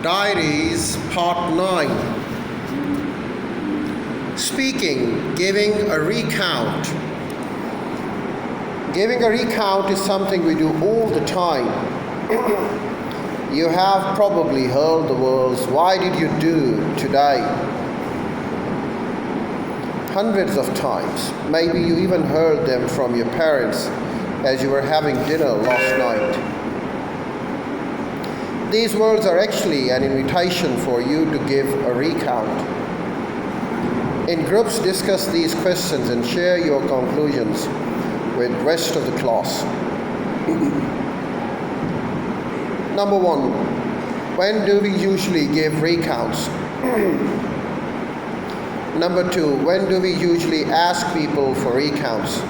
Diaries, Part 9. Speaking, giving a recount. Giving a recount is something we do all the time. You have probably heard the words, "Why did you do today?" Hundreds of times. Maybe you even heard them from your parents as you were having dinner last night. These words are actually an invitation for you to give a recount. In groups, discuss these questions and share your conclusions with the rest of the class. Number 1, when do we usually give recounts? Number 2, when do we usually ask people for recounts?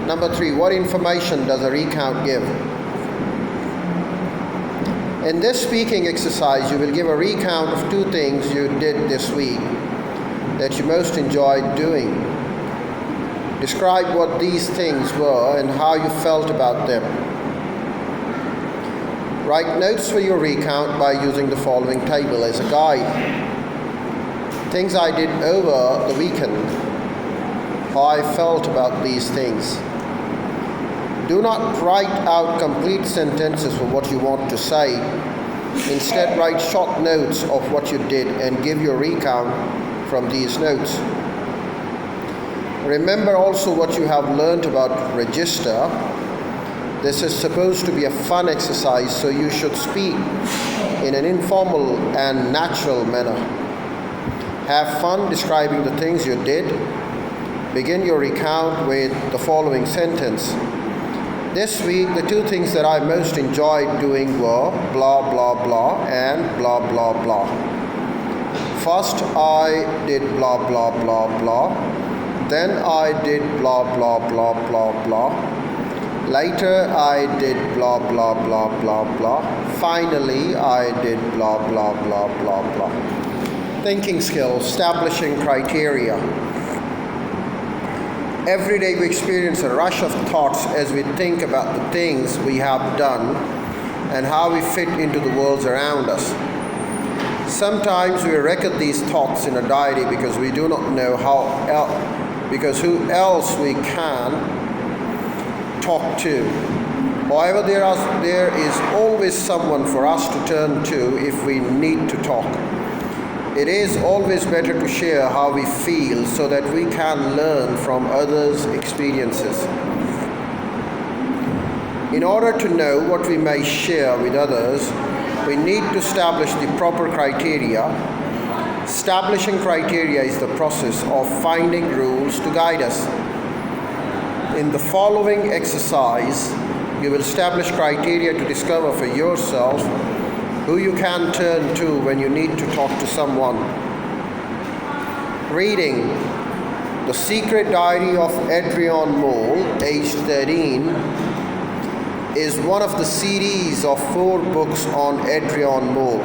Number 3, what information does a recount give? In this speaking exercise, you will give a recount of 2 things you did this week that you most enjoyed doing. Describe what these things were and how you felt about them. Write notes for your recount by using the following table as a guide. Things I did over the weekend. How I felt about these things. Do not write out complete sentences for what you want to say. Instead, write short notes of what you did and give your recount from these notes. Remember also what you have learned about register. This is supposed to be a fun exercise, so you should speak in an informal and natural manner. Have fun describing the things you did. Begin your recount with the following sentence. This week, the 2 things that I most enjoyed doing were blah, blah, blah, and blah, blah, blah. First, I did blah, blah, blah, blah. Then I did blah, blah, blah, blah, blah. Later, I did blah, blah, blah, blah, blah. Finally, I did blah, blah, blah, blah, blah. Thinking skills, establishing criteria. Every day we experience a rush of thoughts as we think about the things we have done and how we fit into the world around us. Sometimes we record these thoughts in a diary because we do not know because who else we can talk to. However, there is always someone for us to turn to if we need to talk. It is always better to share how we feel so that we can learn from others' experiences. In order to know what we may share with others, we need to establish the proper criteria. Establishing criteria is the process of finding rules to guide us. In the following exercise, you will establish criteria to discover for yourself who you can turn to when you need to talk to someone. Reading The Secret Diary of Adrian Mole, aged 13, is one of the series of 4 books on Adrian Mole,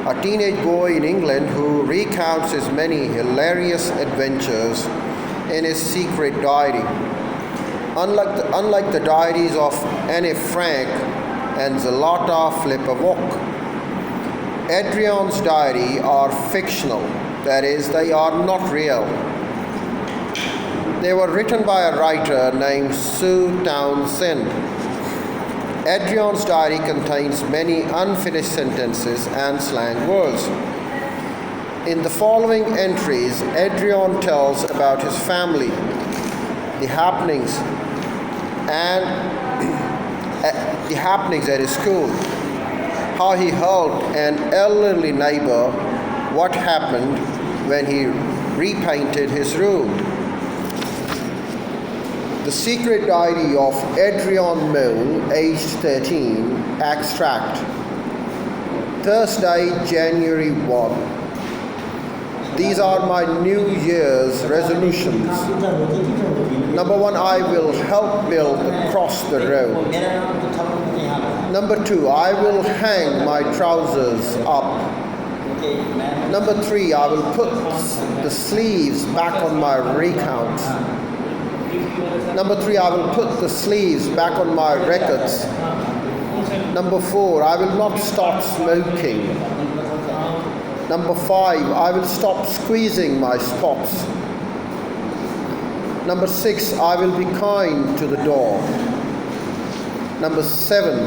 a teenage boy in England who recounts his many hilarious adventures in his secret diary. Unlike the diaries of Anne Frank and Zlata Flipperwalk, Adrian's diary are fictional, that is, they are not real. They were written by a writer named Sue Townsend. Adrian's diary contains many unfinished sentences and slang words. In the following entries, Adrian tells about his family, the happenings at his school, how he helped an elderly neighbor, what happened when he repainted his room. The Secret Diary of Adrian Mole, aged 13, extract. Thursday, January 1. These are my New Year's resolutions. Number 1, I will help build across the road. Number 2, I will hang my trousers up. Number 3, I will put the sleeves back on my recount. Number 3, I will put the sleeves back on my records. Number 4, I will not stop smoking. Number 5, I will stop squeezing my spots. Number 6, I will be kind to the dog. Number 7,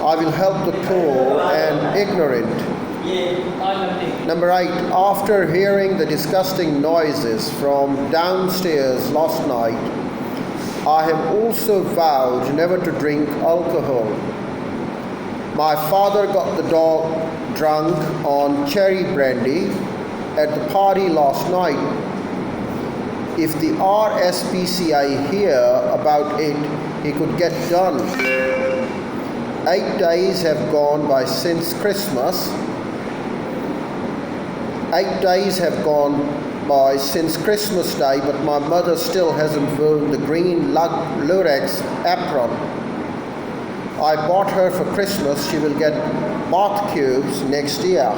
I will help the poor and ignorant. Number 8, after hearing the disgusting noises from downstairs last night, I have also vowed never to drink alcohol. My father got the dog drunk on cherry brandy at the party last night. If the RSPCA hear about it, he could get done. 8 days have gone by since Christmas. 8 days have gone by since Christmas Day, but my mother still hasn't worn the green lurex apron I bought her for Christmas. She will get bath cubes next year.